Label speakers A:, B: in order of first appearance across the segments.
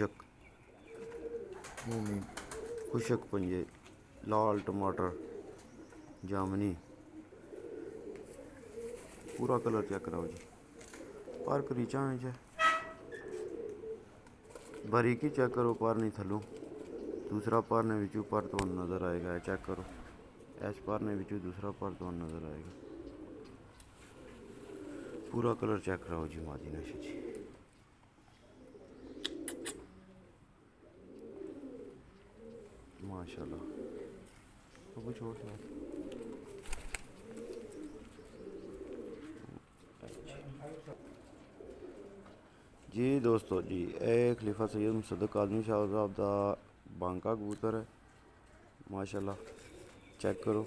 A: खुशक खुशक पंजे, लाल टमाटर, जामनी, पूरा कलर चेक कराओ जी। पर करीचा है बारीकी चेक करो, पर नहीं थलों दूसरा पर ने विचू पर तो नज़र आएगा। चेक करो, इस पर ने विचू दूसरा पर तो नज़र आएगा। पूरा कलर चेक कराओ जी मादी नशे जी। माशाल्लाह तो कुछ और जी दोस्तों जी, ए खलीफा सैयद मुसद्दक आदमी शाह साहब का बांका कबूतर है। माशाल्लाह चेक करो,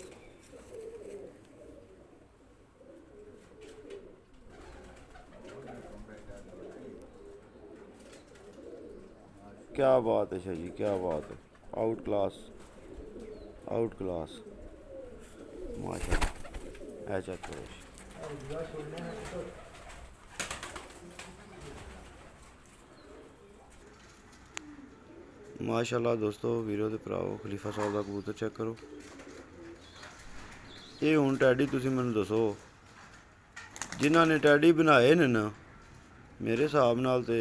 A: क्या बात है शाह जी, क्या बात है। आउट क्लास, आउट क्लास माशाल्लाह। चेक करो माशाल्लाह दोस्तों, वीरो ते भराओ खलीफा साहब का कबूतर चेक करो। ये हुण टैडी तुसीं मैनूं दसो, जिन्हां ने टैडी बनाए ने ना, मेरे हिसाब नाल ते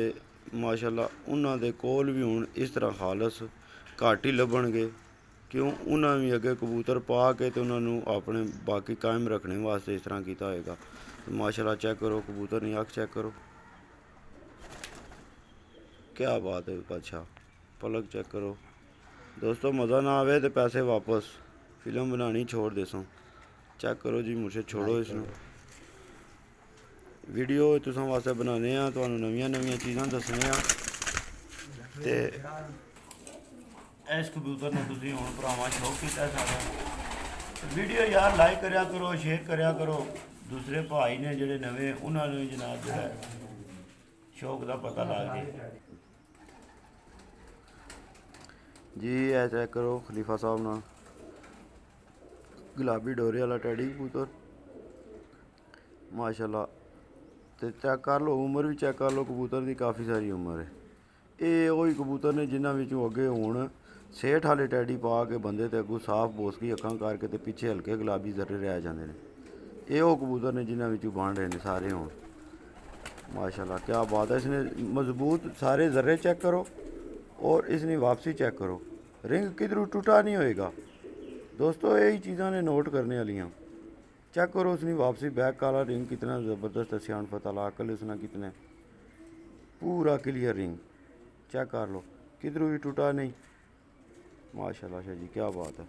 A: माशाल्लाह उन्हां दे कोल भी हुण इस तरह खालस घट ही लभणगे। क्यों उन्हां भी अगे कबूतर पा के ते उन्हां नूं अपने बाकी कायम रखने वास्ते इस तरह कीता होएगा। माशाल्लाह चेक करो, कबूतर दी अख चेक करो, क्या बात है बादशाह। पलक चेक करो दोस्तों, मज़ा ना आवे तो पैसे वापस, फिल्म बनानी छोड़ देसो। चेक करो जी, मुझे छोड़ो इसनूं। वीडियो तुसां वास्ते बनाने आ, तुहानूं नवीं नवीं चीज़ां दस्सने आ ते इस कबूतर ने तुसीं हुण भरावां शौक कीता सारा। वीडियो यार लाइक करा करो, शेयर करा करो। दूसरे भाई ने जेह्ड़े नवें उन्हां नूं जनाब जेह्ड़ा शौक का पता लग जाए जी। ऐ चेक करो खलीफा साहब ना गुलाबी डोरे वाला टैडी कबूतर माशाल्लाह। तो चेक कर लो, उम्र भी चेक कर लो कबूतर की, काफ़ी सारी उम्र है। ये वही कबूतर ने जिन्हों विचों अगे हुण सेठ वाले टैडी पा के बंदे ते अगू साफ बोसकी अखां करके ते पिछे हल्के गुलाबी जर्रे रह जाते हैं। ये वो कबूतर ने जिन्हों विचों बन रहे हैं सारे हुण माशाल्लाह, क्या बात है। इसने मजबूत सारे जर्रे चेक करो और इसने वापसी चेक करो, रिंग किधरों टूटा नहीं होएगा दोस्तों। यही चीज़ां ने नोट करने वालियां। चेक करो उसने वापसी, बैक काला रिंग कितना ज़बरदस्त है, सियान फतला अकल उसने कितने, पूरा क्लियर रिंग चेक कर लो, किधरों भी टूटा नहीं। माशाल्लाह शाह जी, क्या बात है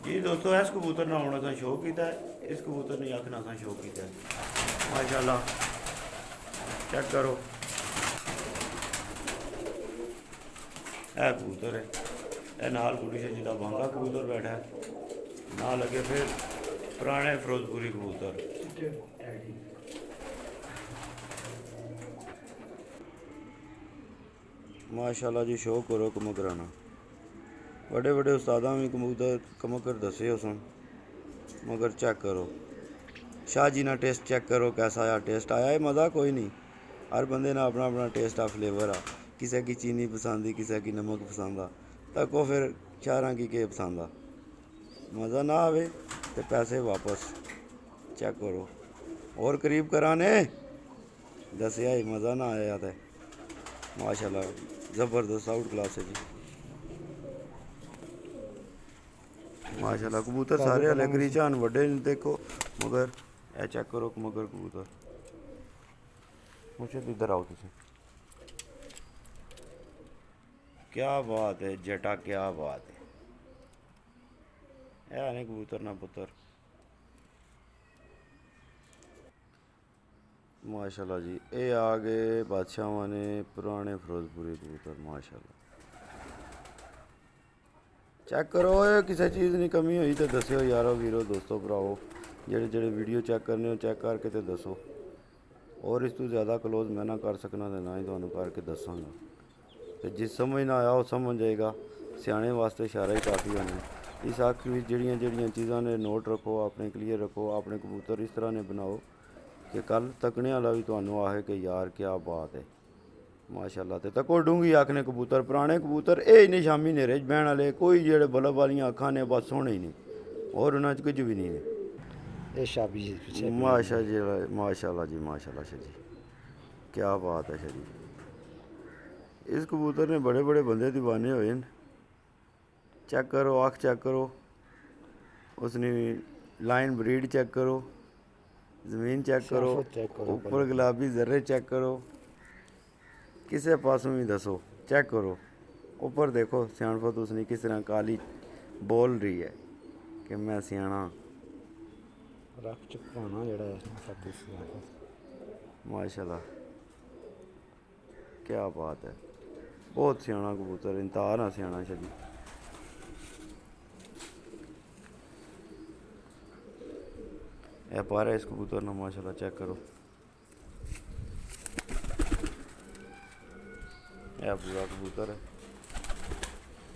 A: जी। दोस्तों इस कबूतर ने आना असा शौक किया है, इस कबूतर ने आखना असा शौक किया है। माशाल्लाह चेक करो, यह कबूतर है, यह नाल कुड़ी से जिदा बांगा कबूतर बैठा है, ना लगे फिर पुराने फिरोजपुरी कबूतर। माशाल्लाह जी, शौक करो कमकराना। बड़े बड़े उस्तादा भी कबूतर कमकर दसे हो सन, मगर चेक करो शाह जी ना टेस्ट चेक करो, कैसा आया टेस्ट आया है। मज़ा कोई नहीं, हर बंदे ना अपना अपना टेस्ट आ फ्लेवर आ। किसी की चीनी पसंद, किसी की नमक पसंद आ, तको फिर चारा की के पसंद आ। मज़ा ना आवे तो पैसे वापस। चेक करो और करीब कराने दसिया ही, मज़ा ना आया तो माशाल्लाह ज़बरदस्त आउट क्लास है जी। माशाल्लाह कबूतर सारे हले करीचान वड्डे नहीं देखो, मगर ए चेक करो मगर कबूतर। मुझे इधर आओ तुम, क्या बात है जटा, क्या बात है नहीं कबूतर ना पुत्र। माशाल्लाह जी, ये आ गए बादशाह ने पुराने फिरोजपुरी कबूतर माशाल्लाह। चेक करो, किसी चीज़ की कमी हुई तो दस्यो यारो वीरो दोस्तों भराओ, जेड़े जेड़े वीडियो चेक करने हो चेक करके तो दसो। और इस तो ज़्यादा क्लोज मैं ना कर सकना तो ना ही तुहानूं करके दसांगा। तो जिस समझ ना आया वो समझ जाएगा, सियाने वास्ते इशारा ही काफ़ी होने। इस आखिर में जड़ियाँ जड़ियाँ चीज़ां ने नोट रखो, अपने क्लियर रखो, अपने कबूतर इस तरह ने बनाओ कि कल तकने वाला भी तुहानूं आखे कि यार क्या बात है। माशाल्लाह। ते तको डूंगी अख ने कबूतर, पुराने कबूतर ये नहीं शामी नेरे च बहन वाले, कोई जेड़े बल्ब वालियां अखां ने बस सोने ही नहीं, और उन्हां च कुछ भी नहीं ने।
B: ये शाबी जी पीछे
A: माशा जी, माशाल्लाह जी, माशाल्लाह शाह जी, क्या बात है शाह जी। इस कबूतर ने बड़े बड़े बंदे दीवाने होए न। चेक करो अख चेक करो, उसने लाइन ब्रीड चेक करो, ज़मीन चेक करो,
B: सियासत चेक करो
A: ऊपर
B: पहले।
A: गुलाबी जर्रे चेक करो, किसे पासों भी दसो चेक करो। ऊपर देखो सियाणपत उसने किस तरह काली बोल रही है कि मैं सियाणा।
B: रख चुकाना जड़ा है साडी सियासत।
A: माशाल्लाह, क्या बात है, बहुत सियाणा कबूतर, इंतहा ना सियाणा शाह जी। ए पारा इस कबूतर ना माशाल्लाह चेक करो, ए पूरा कबूतर है।